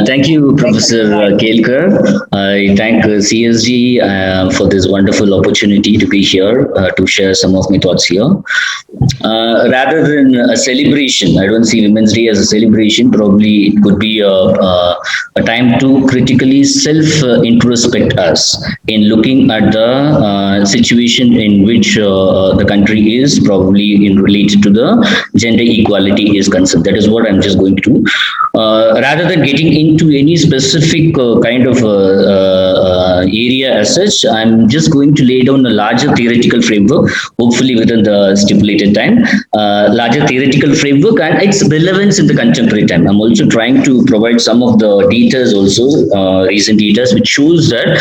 Thank you, Professor Kelkar. I thank CSG for this wonderful opportunity to be here to share some of my thoughts here. Rather than a celebration, I don't see Women's Day as a celebration. Probably it could be a time to critically self-introspect us in looking at the situation in which the country is, probably in related to the gender equality is concerned. That is what I'm just going to do. Rather than getting into any specific kind of area as such, I'm just going to lay down a larger theoretical framework, hopefully within the stipulated time, larger theoretical framework and its relevance in the contemporary time. I'm also trying to provide some of the data also, recent data, which shows that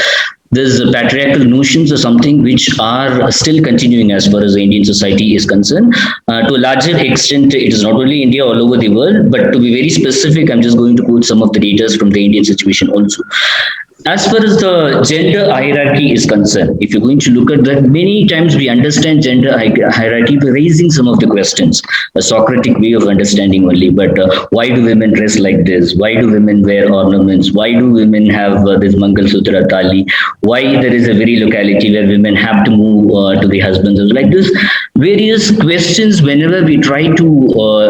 these patriarchal notions are something which are still continuing as far as the Indian society is concerned. To a larger extent, it is not only India, all over the world, but to be very specific, I'm just going to quote some of the data from the Indian situation also. As far as the gender hierarchy is concerned, if you're going to look at that, many times we understand gender hierarchy by raising some of the questions, a Socratic way of understanding only. But why do women dress like this? Why do women wear ornaments? Why do women have this Mangal Sutra Tali? Why there is a very locality where women have to move to the husbands? Like this, various questions whenever we try to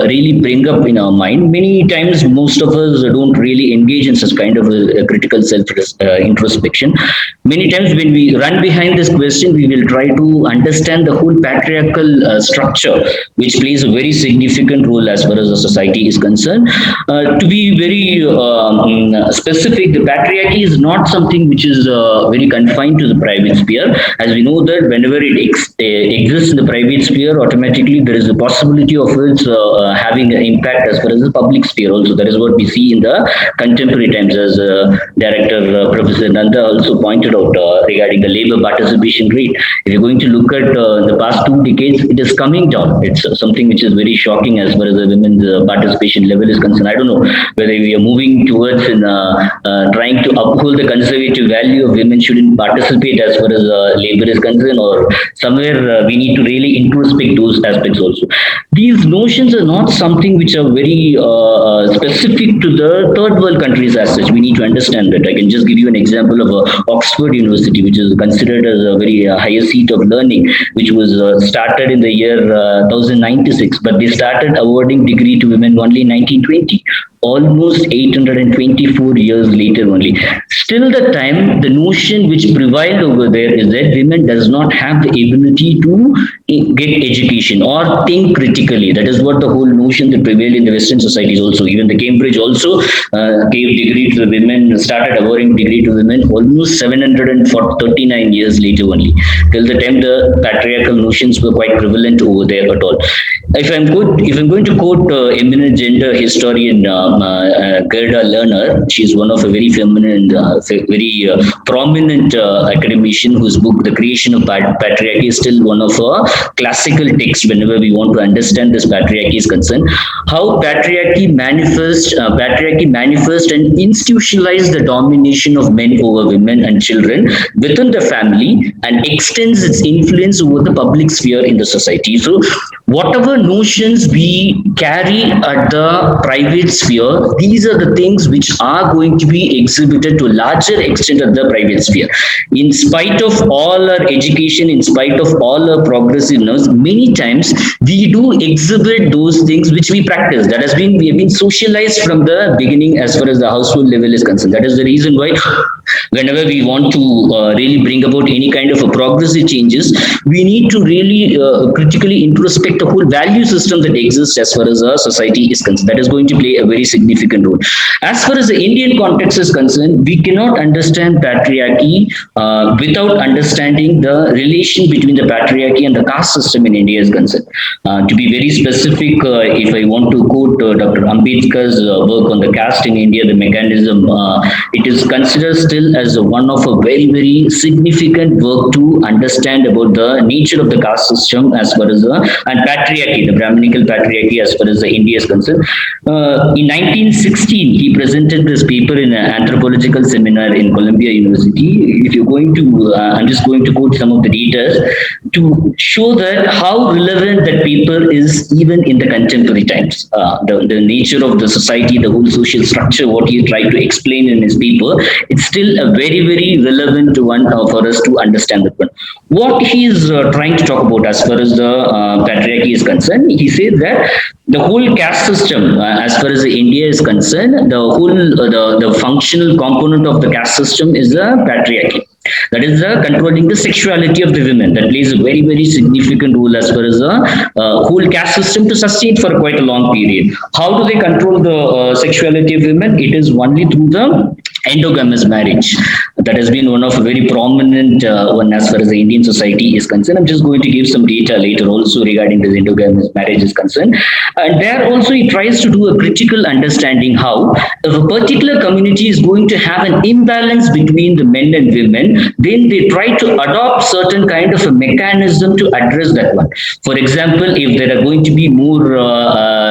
really bring up in our mind, many times most of us don't really engage in such kind of a critical self introspection. Many times when we run behind this question, we will try to understand the whole patriarchal structure, which plays a very significant role as far as the society is concerned. To be very specific, the patriarchy is not something which is very confined to the private sphere. As we know that whenever it exists in the private sphere, automatically there is a possibility of it having an impact as far as the public sphere also. That is what we see in the contemporary times, as Director Professor Nanda also pointed out regarding the labor participation rate. If you're going to look at the past 2 decades, it is coming down. It's something which is very shocking as far as the women's participation level is concerned. I don't know whether we are moving towards in trying to uphold the conservative value of women shouldn't participate as far as labor is concerned, or somewhere we need to really introspect those aspects also. These notions are not something which are very specific to the third world countries as such. We need to understand that. I can just give you an example of Oxford University, which is considered as a very highest seat of learning, which was started in the year 1096, but they started awarding degree to women only in 1920. Almost 824 years later only. Still the time, the notion which prevailed over there is that women does not have the ability to get education or think critically. That is what the whole notion that prevailed in the Western societies also. Even the Cambridge also gave degree to the women, started awarding degree to women almost 739 years later only. Till the time the patriarchal notions were quite prevalent over there at all. If I'm going to quote eminent gender historian Gerda Lerner, she is one of a very feminine, very prominent academician whose book "The Creation of Patriarchy" is still one of a classical text whenever we want to understand this patriarchy is concerned. How patriarchy manifests and institutionalize the domination of men over women and children within the family and extends its influence over the public sphere in the society. So whatever notions we carry at the private sphere, these are the things which are going to be exhibited to a larger extent at the private sphere. In spite of all our education, in spite of all our progressiveness, many times we do exhibit those things which we practice. That has been, we have been socialized from the beginning as far as the household level is concerned. That is the reason why whenever we want to really bring about any kind of a progressive changes, we need to really critically introspect the whole value system that exists as far as our society is concerned. That is going to play a very significant role. As far as the Indian context is concerned, we cannot understand patriarchy without understanding the relation between the patriarchy and the caste system in India is concerned. To be very specific, if I want to quote Dr. Ambedkar's work on the caste in India, the mechanism, it is considered still still as one of a very, very significant work to understand about the nature of the caste system as far as the and patriarchy, the Brahminical patriarchy as far as the India is concerned. In 1916, he presented this paper in an anthropological seminar in Columbia University. If you're going to, I'm just going to quote some of the data to show that how relevant that paper is even in the contemporary times. The nature of the society, the whole social structure, what he tried to explain in his paper, it's still a very, very relevant one for us to understand that one. What he is trying to talk about as far as the patriarchy is concerned, he says that the whole caste system, as far as India is concerned, the whole the functional component of the caste system is the patriarchy. That is controlling the sexuality of the women. That plays a very, very significant role as far as the whole caste system to sustain for quite a long period. How do they control the sexuality of women? It is only through the endogamous marriage. That has been one of a very prominent one as far as the Indian society is concerned. I'm just going to give some data later also regarding this endogamous marriage is concerned. And there also he tries to do a critical understanding how if a particular community is going to have an imbalance between the men and women, then they try to adopt certain kind of a mechanism to address that one. For example, if there are going to be more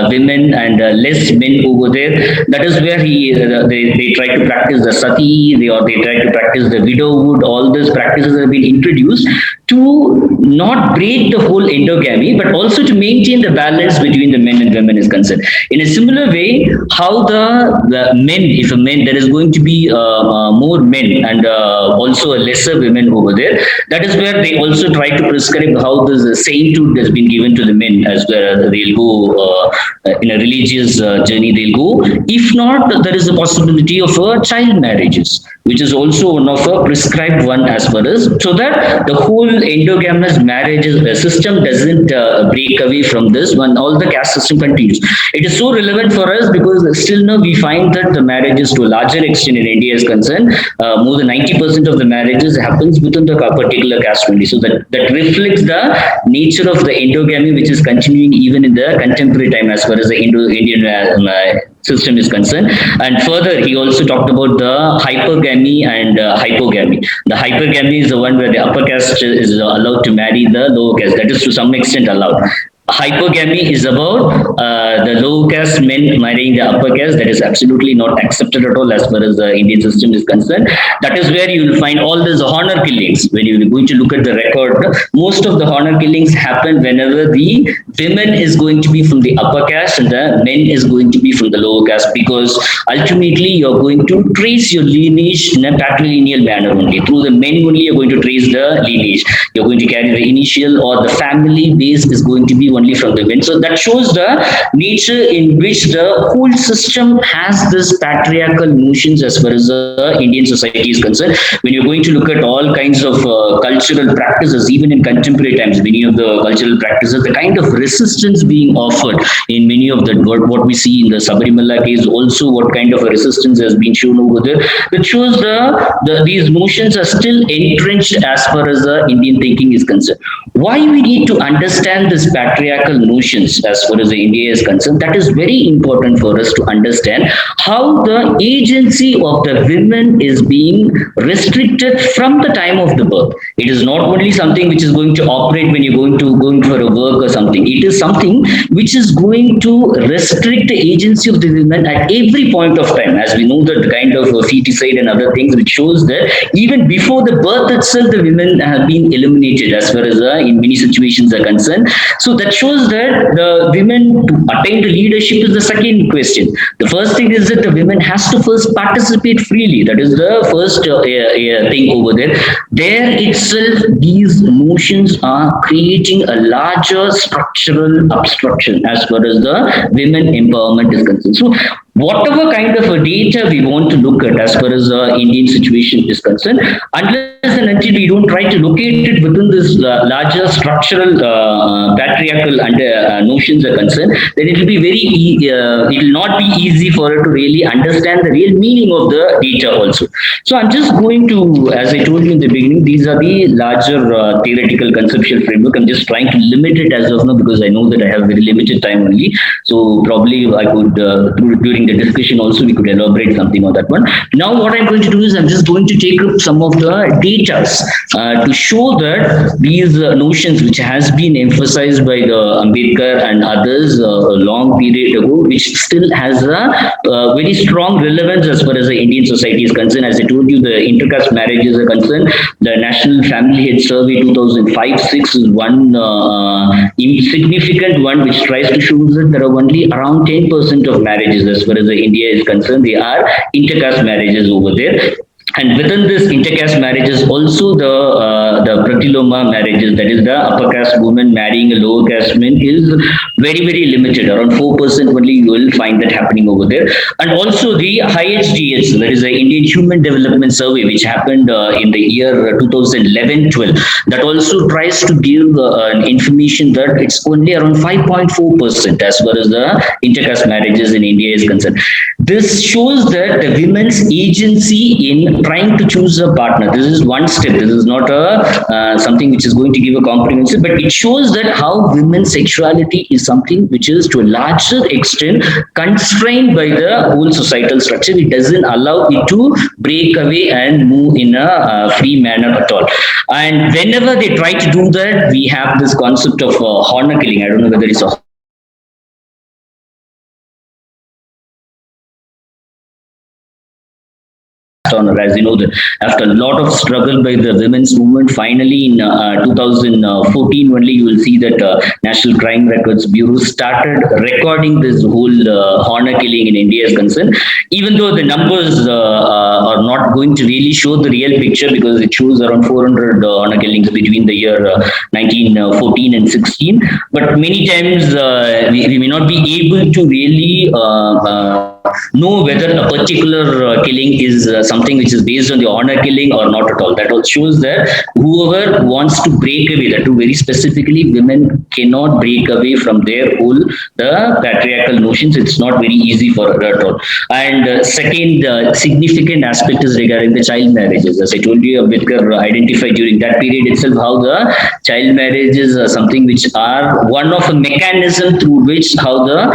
women and less men over there, that is where they try to practice the sati, they try to practice the widowhood. All these practices have been introduced to not break the whole endogamy, but also to maintain the balance between the men and women is concerned. In a similar way, how the men, if a man, there is going to be more men and also a lesser women over there, that is where they also try to prescribe how this sainthood has been given to the men as well. They'll go in a religious journey, they'll go. If not, there is a possibility of child marriages, which is also one of a prescribed one as far as, so that the whole endogamous marriage system doesn't break away from this one. All the caste system continues. It is so relevant for us because still now we find that the marriages to a larger extent in India is concerned, more than 90% of the marriages happens within the particular caste only. So that reflects the nature of the endogamy, which is continuing even in the contemporary time as far as the Indian system is concerned. And further, he also talked about the hypergamy and hypogamy. The hypergamy is the one where the upper caste is allowed to marry the lower caste. That is to some extent allowed. Hypergamy is about the low caste men marrying the upper caste. That is absolutely not accepted at all as far as the Indian system is concerned. That is where you will find all these honor killings. When you are going to look at the record, most of the honor killings happen whenever the women is going to be from the upper caste and the men is going to be from the lower caste, because ultimately you're going to trace your lineage in a patrilineal manner only. Through the men only you're going to trace the lineage. You're going to carry the initial, or the family base is going to be only from the men. So that shows the nature in which the whole system has this patriarchal notions as far as the Indian society is concerned. When you're going to look at all kinds of cultural practices, even in contemporary times, many of the cultural practices, the kind of resistance being offered in many of the what we see in the Sabarimala case, also what kind of a resistance has been shown over there, which shows these notions are still entrenched as far as the Indian thinking is concerned. Why we need to understand this patriarchal notions as far as the India is concerned? That is very important for us to understand how the agency of the women is being restricted from the time of the birth. It is not only something which is going to operate when you're going for a work or something. It is something which is going to restrict the agency of the women at every point of time. As we know that the kind of feticide and other things, which shows that even before the birth itself, the women have been eliminated as far as in many situations are concerned. So that shows that the women to attain the leadership is the second question. The first thing is that the women has to first participate freely. That is the first thing over there. There itself, these notions are creating a larger structural obstruction as far as the women empowerment is concerned. So whatever kind of a data we want to look at as far as the Indian situation is concerned, unless and until we don't try to locate it within this larger structural patriarchal notions are concerned, then it will be it will not be easy for her to really understand the real meaning of the data also. So I'm just going to, as I told you in the beginning, these are the larger theoretical conceptual framework. I'm just trying to limit it as of now because I know that I have very limited time only. So probably I could, during during the discussion also we could elaborate something on that one. Now what I'm going to do is I'm just going to take up some of the data to show that these notions which has been emphasized by the Ambedkar and others a long period ago, which still has a very strong relevance as far as the Indian society is concerned. As I told you, the intercaste marriages are concerned. The National Family Head Survey 2005-6 is one insignificant one which tries to show that there are only around 10% of marriages as far as the India is concerned. They are intercaste marriages over there. And within this intercaste marriages, also the pratiloma marriages, that is the upper caste woman marrying a lower caste man, is very, very limited. Around 4% only you will find that happening over there. And also the IHDS, that is the Indian Human Development Survey, which happened in the year 2011-12. That also tries to give information that it's only around 5.4% as far as the intercaste marriages in India is concerned. This shows that the women's agency in trying to choose a partner. This is one step. This is not a something which is going to give a comprehensive, but it shows that how women's sexuality is something which is to a larger extent constrained by the whole societal structure. It doesn't allow it to break away and move in a free manner at all. And whenever they try to do that, we have this concept of honor killing. I don't know whether it's a honor. As you know, after a lot of struggle by the women's movement, finally in 2014 only you will see that National Crime Records Bureau started recording this whole honor killing in India is concerned. Even though the numbers are not going to really show the real picture, because it shows around 400 honor killings between the year 1914 and 16. But many times we may not be able to really know whether a particular killing is something which is based on the honor killing or not at all. That all shows that whoever wants to break away, that too very specifically, women cannot break away from their whole the patriarchal notions. It's not very easy for her at all. And second significant aspect is regarding the child marriages. As I told you, Ambedkar identified during that period itself how the child marriages are something which are one of a mechanism through which how the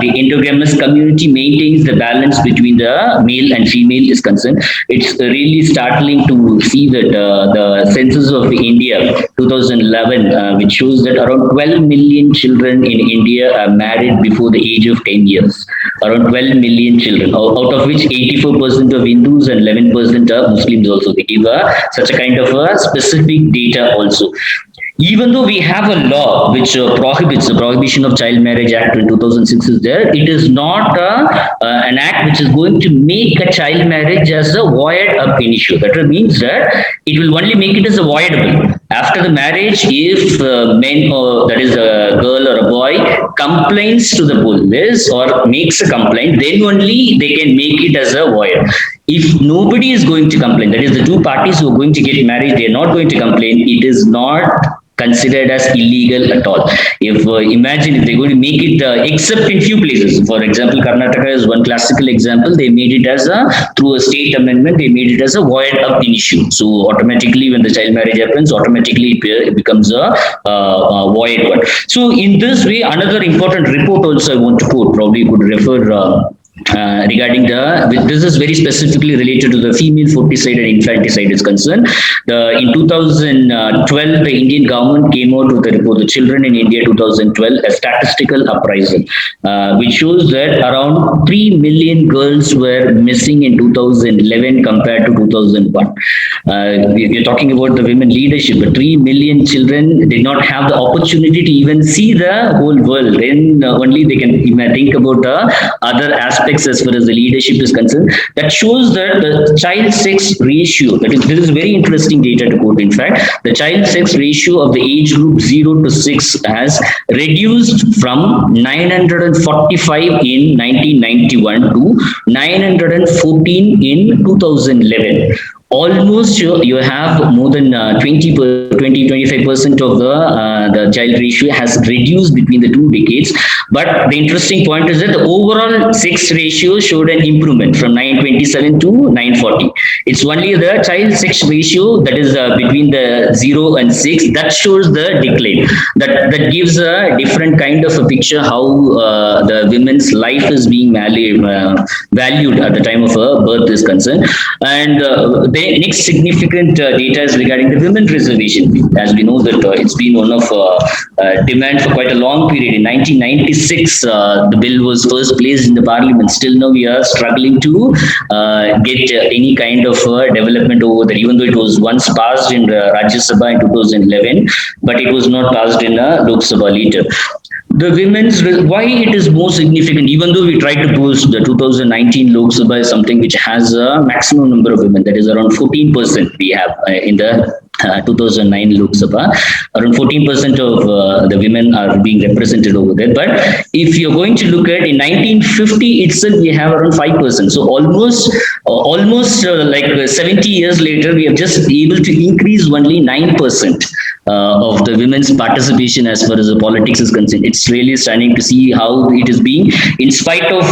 endogamous community maintains the balance between the male and female is concerned. It's really startling to see that the census of India 2011, which shows that around 12 million children in India are married before the age of 10 years. Around 12 million children, out of which 84% of Hindus and 11% are Muslims also. They give such a kind of a specific data also. Even though we have a law which prohibits the Prohibition of Child Marriage Act in 2006 is there, it is not an act which is going to make a child marriage as a void ab initio. That means that it will only make it as a voidable. After the marriage, if men, or that is a girl or a boy, complains to the police or makes a complaint, then only they can make it as a void. If nobody is going to complain, that is the two parties who are going to get married, they are not going to complain, it is not considered as illegal at all. If imagine if they're going to make it, except in few places, for example, Karnataka is one classical example. They made it as through a state amendment, they made it as a void ab initio. So automatically, when the child marriage happens, automatically it becomes a void one. So in this way, another important report also I want to quote. Probably you could refer. Regarding this is very specifically related to the female foeticide and infanticide is concerned. In 2012, the Indian government came out with a report, the Children in India 2012, a statistical appraisal, which shows that around 3 million girls were missing in 2011 compared to 2001. We're talking about the women leadership, but 3 million children did not have the opportunity to even see the whole world. Then only they can think about other aspects as far as the leadership is concerned. That shows that the child sex ratio, this is very interesting data to quote. In fact, the child sex ratio of the age group 0 to 6 has reduced from 945 in 1991 to 914 in 2011. Almost you have more than 20-25% of the child ratio has reduced between the 2 decades. But the interesting point is that the overall sex ratio showed an improvement from 927 to 940. It's only the child sex ratio, that is between the 0 and 6, that shows the decline. That gives a different kind of a picture how the women's life is being valued at the time of birth is concerned. And the next significant data is regarding the women reservation. As we know that it's been one of demand for quite a long period. In 1996, the bill was first placed in the parliament. Still now we are struggling to get any kind of development over there, even though it was once passed in Rajya Sabha in 2011, but it was not passed in Lok Sabha later. The why it is more significant, even though we try to boost the 2019 Lok Sabha is something which has a maximum number of women, that is around 14% we have in the 2009 Lok Sabha. Around 14% of the women are being represented over there. But if you're going to look at in 1950 itself, we have around 5%. So almost like 70 years later, we have just able to increase only 9%. Of the women's participation as far as the politics is concerned. It's really stunning to see how it is being, in spite of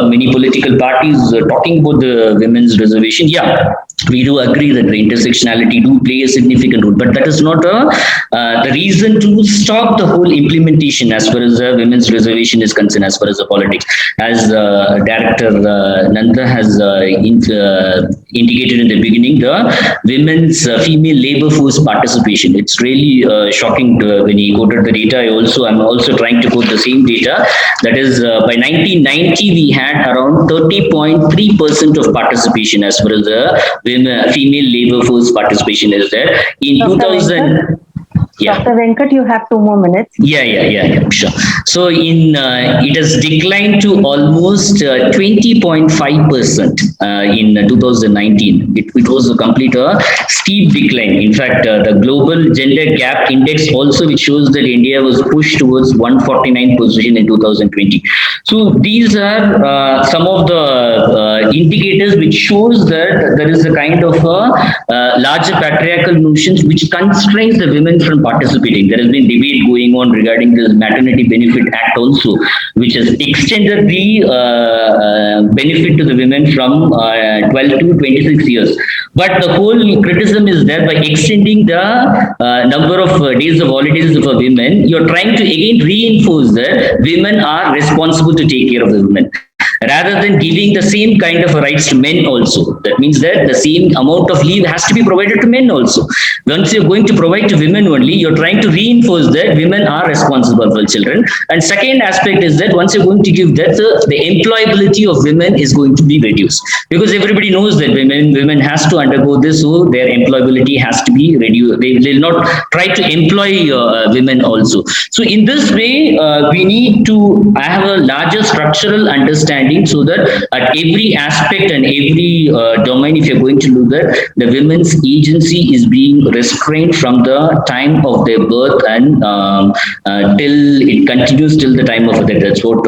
many political parties talking about the women's reservation. Yeah, we do agree that the intersectionality do play a significant role, but that is not the reason to stop the whole implementation as far as the women's reservation is concerned, as far as the politics. As Director Nanda has indicated in the beginning, the women's female labor force participation, it's really shocking when he quoted the data. I'm also trying to quote the same data. That is, by 1990, we had around 30.3% of participation as far as the female labor force participation is there. In Dr. 2000. Yeah. Dr. Venkat, you have 2 more minutes. Yeah, sure. So it has declined to almost 20.5% in 2019. It was a complete steep decline. In fact, the global gender gap index also, which shows that India was pushed towards 149 position in 2020. So these are some of the indicators which shows that there is a kind of larger patriarchal notions which constrains the women from participating. There has been debate going on regarding this Maternity Benefit Act also, which has extended the benefit to the women from 12 to 26 years. But the whole criticism is that by extending the number of days of holidays for women, you're trying to again reinforce that women are responsible to take care of the women, rather than giving the same kind of rights to men also. That means that the same amount of leave has to be provided to men also. Once you're going to provide to women only, you're trying to reinforce that women are responsible for children. And second aspect is that once you're going to give that, the employability of women is going to be reduced, because everybody knows that women has to undergo this, so their employability has to be reduced. They will not try to employ women also. So in this way, we need to have a larger structural understanding, so that at every aspect and every domain, if you're going to do that, the women's agency is being restrained from the time of their birth and till it continues till the time of death. That's what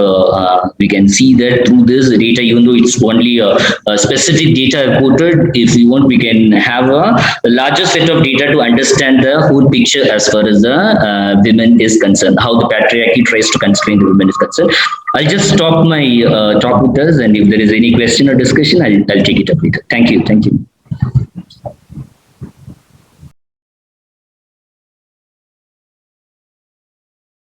we can see that through this data, even though it's only a specific data quoted. If you want, we can have a larger set of data to understand the whole picture as far as the women is concerned, how the patriarchy tries to constrain the women is concerned. I'll just stop my talk with us, and if there is any question or discussion, I'll take it up later. Thank you.